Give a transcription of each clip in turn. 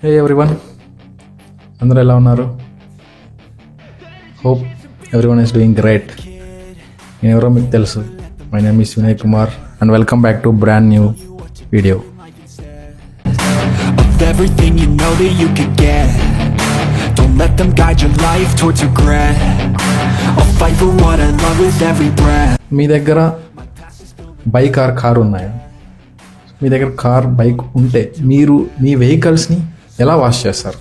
హే everyone, అందరూ ఎలా ఉన్నారు? Hope everyone is doing great. నేను ఎవరో మీకు తెలుసు. My name is Vinay Kumar and welcome back to brand new video. Everything you know that you could get. Don't let them guide your life towards regret. I'll fight for what I love with every breath. మీ దగ్గర bike or car ఉన్నాయా? మీ దగ్గర car bike ఉంటే మీరు మీ వెహికల్స్ని ఎలా wash చేస్తారు?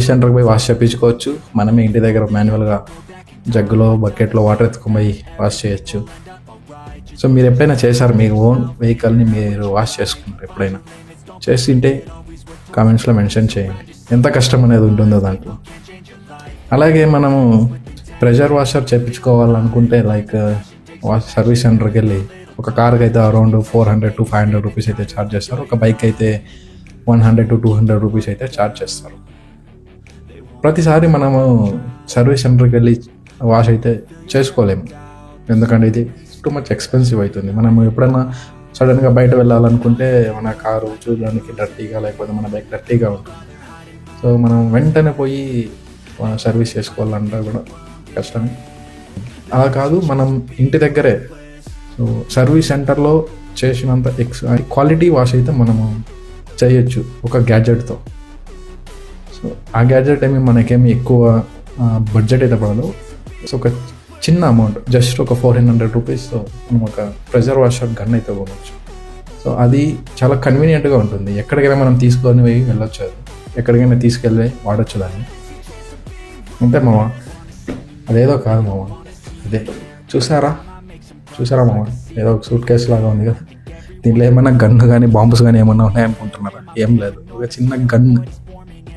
సెంటర్కి పోయి వాష్ చేయించుకోవచ్చు. మనమే ఇంటి దగ్గర మాన్యువల్గా జగ్గులో బకెట్లో వాటర్ ఎత్తుకొని పోయి వాష్ చేయొచ్చు. సో మీరు ఎప్పుడైనా చేశారు మీ ఓన్ వెహికల్ని మీరు వాష్ చేసుకుంటారు? ఎప్పుడైనా చేసింటే కామెంట్స్లో మెన్షన్ చేయండి ఎంత కష్టం అనేది ఉంటుందో దాంట్లో. అలాగే మనము ప్రెషర్ వాషర్ చేయించుకోవాలనుకుంటే లైక్ సర్వీస్ సెంటర్కి వెళ్ళి ఒక కార్కి అయితే అరౌండ్ 400 to 500 రూపీస్ అయితే ఛార్జ్ చేస్తారు. ఒక బైక్ అయితే 100 to 200 రూపీస్ అయితే ఛార్జ్ చేస్తారు. ప్రతిసారి మనము సర్వీస్ సెంటర్కి వెళ్ళి వాష్ అయితే చేసుకోలేము, ఎందుకంటే ఇది టూ మచ్ ఎక్స్పెన్సివ్ అవుతుంది. మనము ఎప్పుడైనా సడన్గా బయట వెళ్ళాలనుకుంటే మన కారు చూడడానికి డర్టీగా లేకపోతే మన బైక్ డర్టీగా ఉంటుంది. సో మనం వెంటనే పోయి సర్వీస్ చేసుకోవాలంటే కూడా కష్టమే. అలా కాదు, మనం ఇంటి దగ్గరే సో సర్వీస్ సెంటర్లో చేసినంత క్వాలిటీ వాష్ అయితే మనము చేయొచ్చు ఒక గ్యాడ్జెట్తో. సో ఆ గ్యాడ్జెట్ మనకేమి ఎక్కువ బడ్జెట్ అయితే పడదు. సో ఒక చిన్న అమౌంట్, జస్ట్ ఒక 400 రూపీస్తో మనం ఒక ప్రెషర్ వాషర్ గన్ అయితే కొనవచ్చు. సో అది చాలా కన్వీనియంట్గా ఉంటుంది. ఎక్కడికైనా మనం తీసుకొని పోయి వెళ్ళొచ్చు, అది ఎక్కడికైనా తీసుకెళ్ళి వాడచ్చు దాన్ని. అంతే మామ, అదేదో కాదు మామ, అదే చూసారా మామ, ఏదో ఒక సూట్ కేసు లాగా ఉంది కదా, దీంట్లో ఏమైనా గన్ను కానీ బాంబ్స్ కానీ ఏమన్నా ఉన్నాయనుకుంటున్నారా? ఏం లేదు, ఒక చిన్న గన్.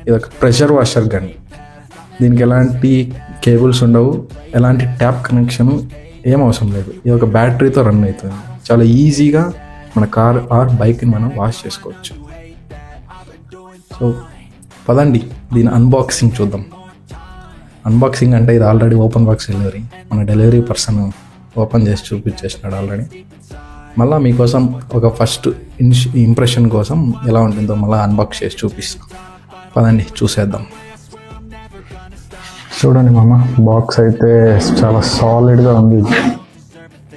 ఇది ఒక ప్రెషర్ వాషర్ గన్. దీనికి ఎలాంటి కేబుల్స్ ఉండవు, ఎలాంటి ట్యాప్ కనెక్షన్ ఏం అవసరం లేదు. ఇది ఒక బ్యాటరీతో రన్ అవుతుంది. చాలా ఈజీగా మన కార్ ఆర్ బైక్ని మనం వాష్ చేసుకోవచ్చు. సో పదండి దీని అన్బాక్సింగ్ చూద్దాం. అన్బాక్సింగ్ అంటే ఇది ఆల్రెడీ ఓపెన్ బాక్స్ డెలివరీ. మన డెలివరీ పర్సన్ ఓపెన్ చేసి చూపించేసినాడు ఆల్రెడీ. మళ్ళీ మీకోసం ఒక ఫస్ట్ ఇంప్రెషన్ కోసం ఎలా ఉంటుందో మళ్ళీ అన్బాక్స్ చేసి చూపిస్తాం. పదండి చూసేద్దాం. చూడండి మామ, బాక్స్ అయితే చాలా సాలిడ్గా ఉంది.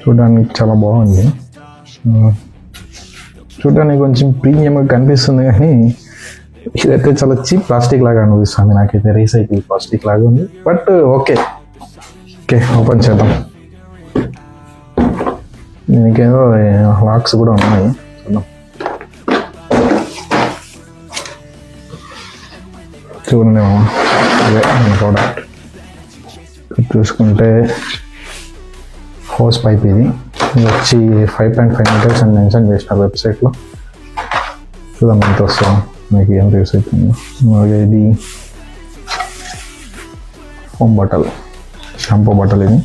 చూడడానికి చాలా బాగుంది. చూడడానికి కొంచెం ప్రీమియంగా కనిపిస్తుంది, కానీ ఇదైతే చాలా చీప్ ప్లాస్టిక్ లాగా అనిపిస్తుంది నాకైతే. రీసైకిల్ ప్లాస్టిక్ లాగా ఉంది, బట్ ఓకే ఓపెన్ చేద్దాం. దీనికేదో లాక్స్ కూడా ఉన్నాయి, చూద్దాం. చూడండి మామ, అదే ప్రోడక్ట్ చూసుకుంటే హోస్ పైప్. ఇది వచ్చి 5.5 meters అని మెన్షన్ చేసిన వెబ్సైట్లో. చూద్దాం ఎంత వస్తుందో, మీకు ఏం యూస్ అవుతుందో. అలాగే ఇది ఫోమ్ బాటిల్, షాంపూ బాటిల్. ఇది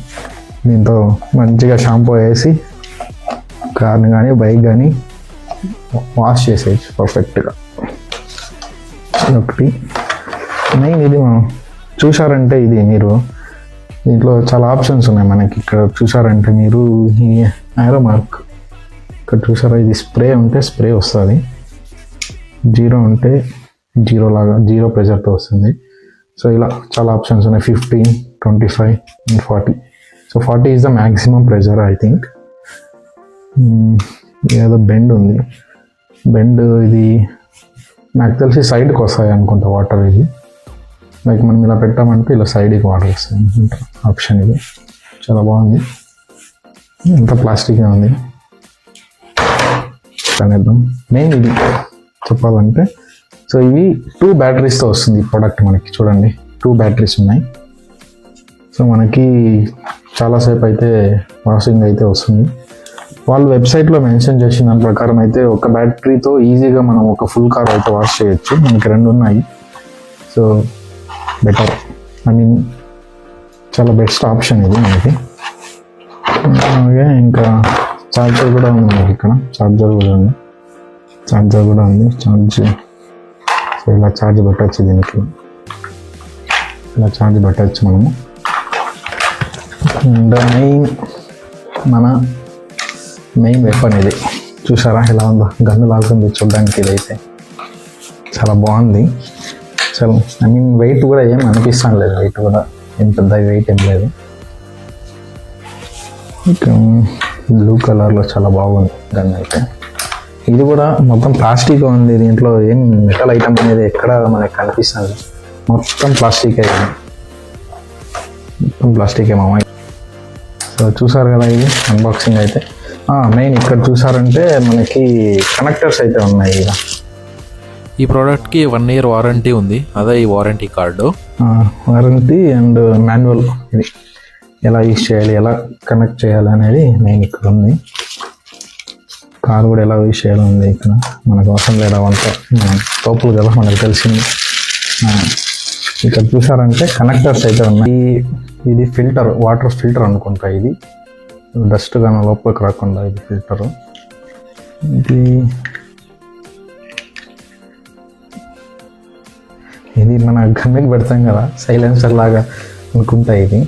దీంతో మంచిగా షాంపూ వేసి కార్ని కానీ బైక్ కానీ వాష్ చేసేయచ్చు పర్ఫెక్ట్గా. ఒకటి మెయిన్ ఇది మనం చూసారంటే, ఇది మీరు దీంట్లో చాలా ఆప్షన్స్ ఉన్నాయి మనకి. ఇక్కడ చూసారంటే మీరు ఈ యారో మార్క్ ఇక్కడ చూసారా, ఇది స్ప్రే ఉంటే స్ప్రే వస్తుంది, జీరో ఉంటే జీరో లాగా జీరో ప్రెషర్తో వస్తుంది. సో ఇలా చాలా ఆప్షన్స్ ఉన్నాయి, 15, 25 and 40. So 40 is the maximum pressure I think. ఏదో బెండ్ ఉంది, బెండ్ ఇది నాకు తెలిసి సైడ్కి వస్తాయి అనుకుంటా వాటర్. ఇది లైక్ మనం ఇలా పెట్టామంటే ఇలా సైడ్కి వాటర్ వస్తాయి అనుకుంటా ఆప్షన్. ఇది చాలా బాగుంది, ఎంత ప్లాస్టిక్గా ఉంది. కనేద్దాం. మెయిన్ ఇది చెప్పాలంటే, సో ఇవి 2 బ్యాటరీస్తో వస్తుంది ఈ ప్రోడక్ట్ మనకి. చూడండి 2 బ్యాటరీస్ ఉన్నాయి. సో మనకి చాలాసేపు అయితే వాషింగ్ అయితే వస్తుంది. వాళ్ళు వెబ్సైట్లో మెన్షన్ చేసిన దాని ప్రకారం అయితే ఒక బ్యాటరీతో ఈజీగా మనం ఒక ఫుల్ కార్ అయితే వాష్ చేయొచ్చు. మనకి 2 ఉన్నాయి. సో బెటర్, ఐ మీన్ చాలా బెస్ట్ ఆప్షన్ ఇది మనకి. అలాగే ఇంకా ఛార్జర్ కూడా ఉంది మనకి ఇక్కడ. ఛార్జర్ కూడా ఉంది, ఛార్జ్. సో ఇలా ఛార్జ్ పెట్టచ్చు, దీనికి ఇలా ఛార్జ్ పెట్టచ్చు మనము. అండ్ మన మెయిన్ వెపన్ ఇది. చూసారా ఎలా ఉందో, గన్ను లాగుంది చూడడానికి. ఇదైతే చాలా బాగుంది. అసలు ఐ మీన్ వెయిట్ కూడా ఏం అనిపిస్తాను లేదు, వెయిట్ కూడా ఏం పెద్ద వెయిట్ ఏం లేదు. ఇంకా బ్లూ కలర్లో చాలా బాగుంది గన్ అయితే. ఇది కూడా మొత్తం ప్లాస్టిక్ ఉంది, దీంట్లో ఏం మెటల్ ఐటమ్ అనేది ఎక్కడ మనకి కనిపిస్తుంది, మొత్తం ప్లాస్టిక్ అయితే, మొత్తం ప్లాస్టిక్ ఏమో. సో చూసారు కదా ఇది అన్బాక్సింగ్ అయితే. మెయిన్ ఇక్కడ చూసారంటే మనకి కనెక్టర్స్ అయితే ఉన్నాయి. ఇక ఈ ప్రోడక్ట్కి 1 year వారంటీ ఉంది, అదే ఈ warranty card. Warranty and manual, ఇది ఎలా యూజ్ చేయాలి, ఎలా కనెక్ట్ చేయాలి అనేది మెయిన్ ఇక్కడ ఉంది. కార్ కూడా ఎలా యూజ్ చేయాలి ఉంది ఇక్కడ, మనకు అవసరం లేదు అవంతా తోపులు కదా మనకు తెలిసింది. ఇక్కడ చూసారంటే కనెక్టర్స్ అయితే ఉన్నాయి. ఇది ఫిల్టర్, వాటర్ ఫిల్టర్ అనుకుంటా, ఇది డస్ట్ కానీ లోపలికి రాకుండా ఇది ఫిల్టరు. ఇది మన గన్నుకి పెడతాం కదా సైలెన్సర్ లాగా అనుకుంటా, ఇది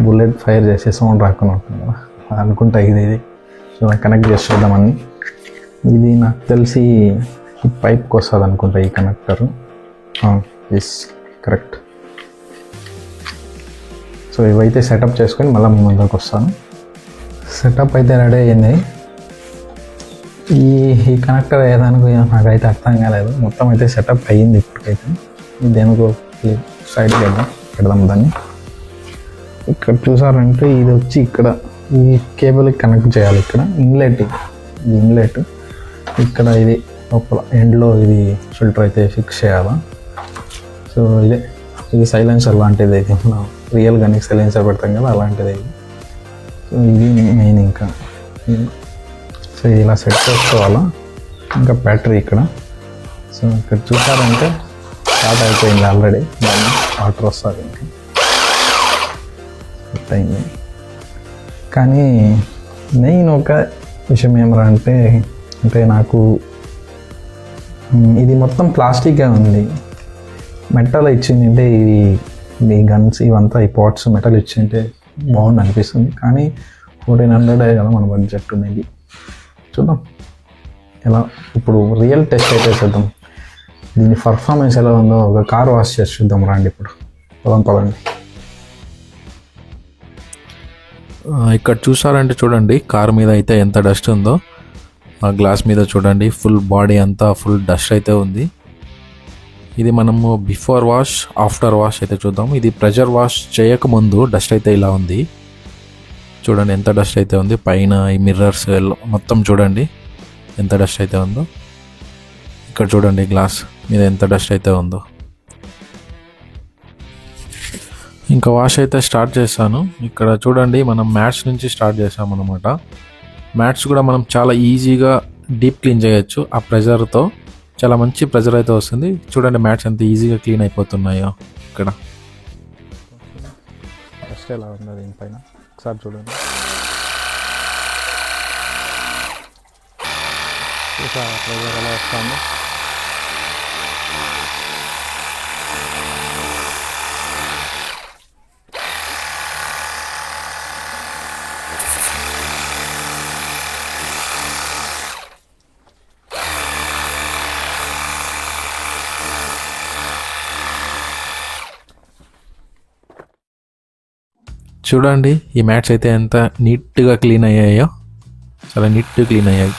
బుల్లెట్ ఫైర్ చేసే సౌండ్ రాకుండా ఉంటుంది కదా అనుకుంటా. ఇది సో కనెక్ట్ చేసి చూద్దామని. ఇది నాకు తెలిసి ఈ పైప్కి వస్తుంది అనుకుంటా ఈ కనెక్టరు. Yes correct. సో ఇవైతే సెటప్ చేసుకొని మళ్ళీ ముందుకు వస్తాను. సెటప్ అయితే రెడీ అయింది. ఈ కనెక్టర్ ఏదానికి నాకైతే అర్థం కాలేదు, మొత్తం అయితే సెటప్ అయ్యింది ఇప్పటికైతే. ఇది దేనికో సైడ్ పెడదాం దాన్ని. ఇక్కడ చూసారంటే ఇది వచ్చి ఇక్కడ ఈ కేబుల్కి కనెక్ట్ చేయాలి. ఇక్కడ ఇన్లెట్, ఇది ఇన్లెట్. ఇక్కడ ఇది లోపల ఎండ్లో ఇది ఫిల్టర్ అయితే ఫిక్స్ చేయాలా. సో ఇది సైలెన్సర్ లాంటిది అయితే, మనం రియల్ గానీ సైలెన్సర్ పెడతాం కదా అలాంటిది ఇది. సో ఇది మెయిన్. ఇంకా సో ఇలా సెట్ చేసుకోవాలా. ఇంకా బ్యాటరీ ఇక్కడ. సో ఇక్కడ చూసారంటే స్టార్ట్ అయిపోయింది ఆల్రెడీ, దాన్ని వాటర్ వస్తుంది ఇంకా సెట్ అయింది. కానీ మెయిన్ ఒక విషయం ఏమరా అంటే నాకు ఇది మొత్తం ప్లాస్టిక్గా ఉంది. మెటల్ ఇచ్చిందంటే ఈ గన్స్ ఇవంతా ఈ పాట్స్ మెటల్ ఇచ్చింటే బాగుంది అనిపిస్తుంది. కానీ 1400 కదా మన బడ్జెట్. మేబీ చూద్దాం ఎలా. ఇప్పుడు రియల్ టెస్ట్ అయితే చూద్దాం, దీని పర్ఫార్మెన్స్ ఎలా ఉందో ఒక కార్ వాష్ చేసి చూద్దాం రండి. ఇప్పుడు పదండి. ఇక్కడ చూసారంటే చూడండి కార్ మీద అయితే ఎంత డస్ట్ ఉందో. ఆ గ్లాస్ మీద చూడండి ఫుల్ బాడీ అంతా ఫుల్ డస్ట్ అయితే ఉంది. ఇది మనము బిఫోర్ వాష్ ఆఫ్టర్ వాష్ అయితే చూద్దాం. ఇది ప్రెషర్ వాష్ చేయకముందు డస్ట్ అయితే ఇలా ఉంది. చూడండి ఎంత డస్ట్ అయితే ఉంది. పైన ఈ మిర్రర్స్ మొత్తం చూడండి ఎంత డస్ట్ అయితే ఉందో. ఇక్కడ చూడండి గ్లాస్ మీద ఎంత డస్ట్ అయితే ఉందో. ఇంకా వాష్ అయితే స్టార్ట్ చేశాను. ఇక్కడ చూడండి మనం మ్యాట్స్ నుంచి స్టార్ట్ చేసాం అనమాట. మ్యాట్స్ కూడా మనం చాలా ఈజీగా డీప్ క్లీన్ చేయొచ్చు. ఆ ప్రెజర్తో చాలా మంచి ప్రెజర్ అయితే వస్తుంది. చూడండి మ్యాట్స్ ఎంత ఈజీగా క్లీన్ అయిపోతున్నాయో. ఇక్కడ డస్ట్ ఎలా ఉందో దీనిపైన ఒకసారి చూడండి. ప్రెజర్ ఎలా వస్తుంది. చూడండి ఈ మ్యాట్స్ అయితే ఎంత నీట్గా క్లీన్ అయ్యాయో. చాలా నీట్గా క్లీన్ అయ్యాయి.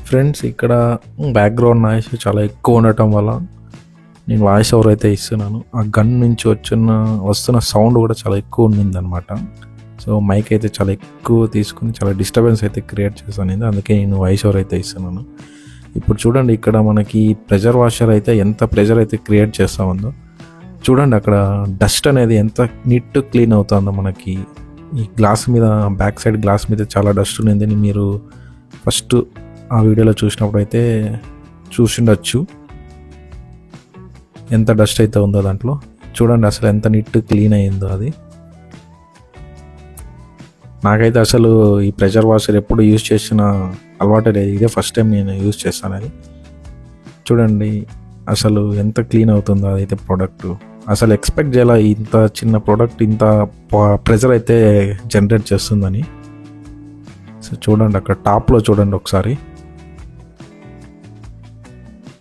ఫ్రెండ్స్ ఇక్కడ బ్యాక్గ్రౌండ్ నాయిస్ చాలా ఎక్కువ ఉండటం వల్ల నేను వాయిస్ ఓవర్ అయితే ఇస్తున్నాను. ఆ గన్ నుంచి వస్తున్న సౌండ్ కూడా చాలా ఎక్కువ ఉండింది అనమాట. సో మైక్ అయితే చాలా ఎక్కువ తీసుకుని చాలా డిస్టర్బెన్స్ అయితే క్రియేట్ చేశాను. అందుకే నేను వాయిస్ ఓవర్ అయితే ఇస్తున్నాను. ఇప్పుడు చూడండి ఇక్కడ మనకి ప్రెషర్ వాషర్ అయితే ఎంత ప్రెషర్ అయితే క్రియేట్ చేస్తూ ఉందో. చూడండి అక్కడ డస్ట్ అనేది ఎంత నీట్ క్లీన్ అవుతుందో. మనకి ఈ గ్లాస్ మీద బ్యాక్ సైడ్ గ్లాస్ మీద చాలా డస్ట్ ఉన్నది. మీరు ఫస్ట్ ఆ వీడియోలో చూసినప్పుడు అయితే చూసిండొచ్చు ఎంత డస్ట్ అయితే ఉందో దాంట్లో. చూడండి అసలు ఎంత నీట్ క్లీన్ అయ్యిందో అది. నాకైతే అసలు ఈ ప్రెషర్ వాషర్ ఎప్పుడు యూజ్ చేసిన అలవాటు లేదు. ఇదే ఫస్ట్ టైం నేను యూజ్ చేస్తాను అది. చూడండి అసలు ఎంత క్లీన్ అవుతుందో అదైతే ప్రోడక్ట్. అసలు ఎక్స్పెక్ట్ చేయాల ఇంత చిన్న ప్రోడక్ట్ ఇంత ప్రెజర్ అయితే జనరేట్ చేస్తుందని. సో చూడండి అక్కడ టాప్లో చూడండి ఒకసారి,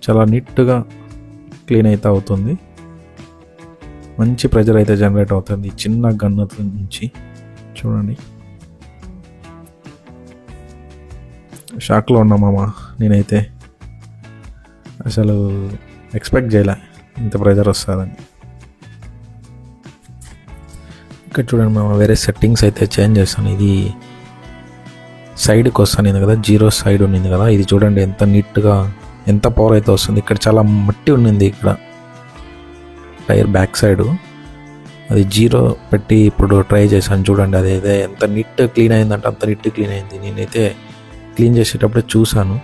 చాలా నీట్గా క్లీన్ అయితే అవుతుంది. మంచి ప్రెజర్ అయితే జనరేట్ అవుతుంది చిన్న గన్ నుంచి. చూడండి షాక్లో ఉన్నామమ్మా నేనైతే. అసలు ఎక్స్పెక్ట్ చేయలే ఇంత ప్రెజర్ వస్తుందని. ఇక్కడ చూడండి మామ, వేరే సెట్టింగ్స్ అయితే చేంజ్ చేస్తాను. ఇది సైడ్కి వస్తాను కదా, 0 సైడ్ ఉన్నింది కదా, ఇది చూడండి ఎంత నీట్గా ఎంత పవర్ అయితే వస్తుంది. ఇక్కడ చాలా మట్టి ఉన్నింది ఇక్కడ టైర్ బ్యాక్ సైడ్, అది 0 పెట్టి ఇప్పుడు ట్రై చేశాను. చూడండి అదైతే ఎంత నీట్ క్లీన్ అయిందంటే అంత నీట్ క్లీన్ అయింది. నేనైతే క్లీన్ చేసేటప్పుడే చూశాను,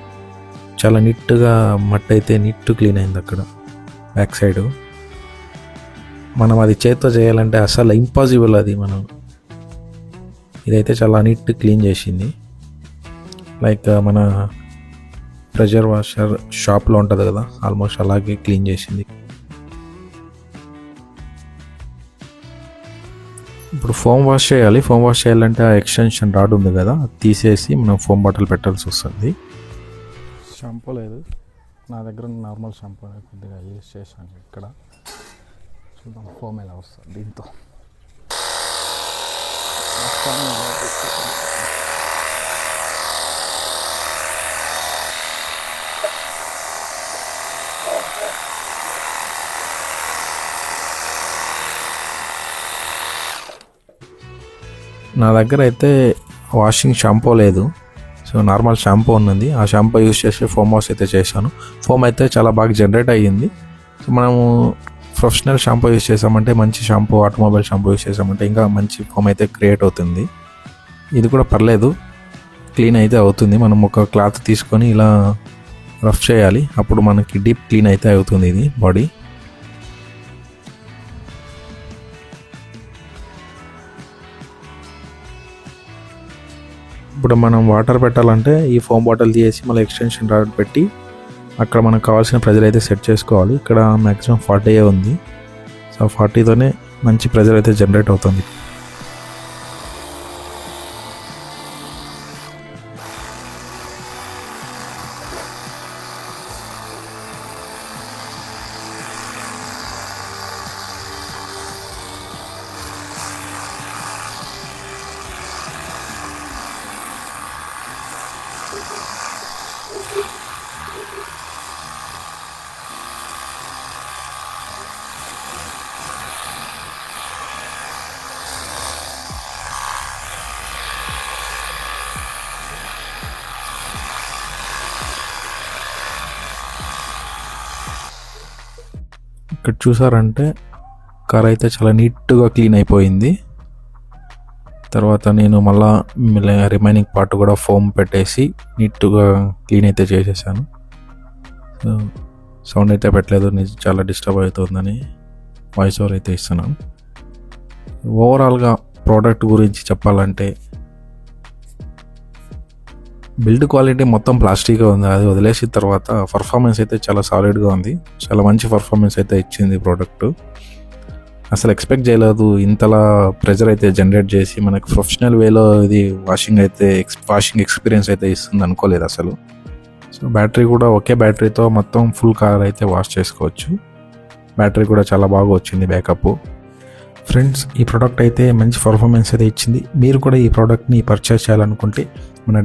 చాలా నీట్గా మట్టి అయితే నీట్ క్లీన్ అయింది అక్కడ బ్యాక్ సైడ్. మనం అది చేత్తో చేయాలంటే అసలు ఇంపాసిబుల్ అది. మనం ఇదైతే చాలా నీట్ క్లీన్ చేసింది. లైక్ మన ప్రెషర్ వాషర్ షాప్లో ఉంటుంది కదా, ఆల్మోస్ట్ అలాగే క్లీన్ చేసింది. ఇప్పుడు ఫోమ్ వాష్ చేయాలి. ఫోమ్ వాష్ చేయాలంటే ఆ ఎక్స్టెన్షన్ రాడ్ ఉంది కదా, అది తీసేసి మనం ఫోమ్ బాటిల్ పెట్టాల్సి వస్తుంది. షాంపూ లేదు నా దగ్గర, నార్మల్ షాంపూ కొద్దిగా యూజ్ చేశాను. ఇక్కడ చూద్దాం ఫోమ్ ఎలా వస్తుంది దీంతో. నా దగ్గర అయితే వాషింగ్ షాంపూ లేదు, సో నార్మల్ షాంపూ ఉన్నది. ఆ షాంపూ యూస్ చేసి ఫోమ్ వాష్ అయితే చేశాను. ఫోమ్ అయితే చాలా బాగా జనరేట్ అయ్యింది. సో మనము ప్రొఫెషనల్ షాంపూ యూస్ చేసామంటే, మంచి షాంపూ ఆటోమొబైల్ షాంపూ యూస్ చేసామంటే ఇంకా మంచి ఫోమ్ అయితే క్రియేట్ అవుతుంది. ఇది కూడా పర్లేదు, క్లీన్ అయితే అవుతుంది. మనం ఒక క్లాత్ తీసుకొని ఇలా రఫ్ చేయాలి, అప్పుడు మనకి డీప్ క్లీన్ అయితే అవుతుంది ఇది బాడీ. ఇప్పుడు మనం వాటర్ పెట్టాలంటే ఈ ఫోమ్ బాటిల్ తీసి మళ్ళీ ఎక్స్టెన్షన్ రాడ్ పెట్టి అక్కడ మనకు కావాల్సిన ప్రెజర్ అయితే సెట్ చేసుకోవాలి. ఇక్కడ మ్యాక్సిమం 40 ఉంది, సో 40తోనే మంచి ప్రెజర్ అయితే జనరేట్ అవుతుంది. ఇక్కడ చూసారంటే కార్ అయితే చాలా నీట్గా క్లీన్ అయిపోయింది. తర్వాత నేను మళ్ళా రిమైనింగ్ పార్ట్ కూడా ఫోమ్ పెట్టేసి నీట్గా క్లీన్ అయితే చేసేసాను. సౌండ్ అయితే పెట్టలేదు, చాలా డిస్టర్బ్ అవుతుందని వాయిస్ ఓవర్ అయితే ఇస్తున్నాను. ఓవరాల్గా ప్రోడక్ట్ గురించి చెప్పాలంటే బిల్డ్ క్వాలిటీ మొత్తం ప్లాస్టిక్గా ఉంది, అది వదిలేసిన తర్వాత పర్ఫార్మెన్స్ అయితే చాలా సాలిడ్గా ఉంది. చాలా మంచి పర్ఫార్మెన్స్ అయితే ఇచ్చింది ప్రోడక్ట్. అసలు ఎక్స్పెక్ట్ చేయలేదు ఇంతలా ప్రెజర్ అయితే జనరేట్ చేసి మనకు ప్రొఫెషనల్ వేలో ఇది వాషింగ్ ఎక్స్పీరియన్స్ అయితే ఇస్తుంది అనుకోలేదు అసలు. సో బ్యాటరీ కూడా ఒకే బ్యాటరీతో మొత్తం ఫుల్ కార్ అయితే వాష్ చేసుకోవచ్చు. బ్యాటరీ కూడా చాలా బాగా వచ్చింది బ్యాకప్. ఫ్రెండ్స్, ఈ ప్రోడక్ట్ అయితే మంచి పర్ఫార్మెన్స్ అయితే ఇచ్చింది. మీరు కూడా ఈ ప్రోడక్ట్ని పర్చేస్ చేయాలనుకుంటే మన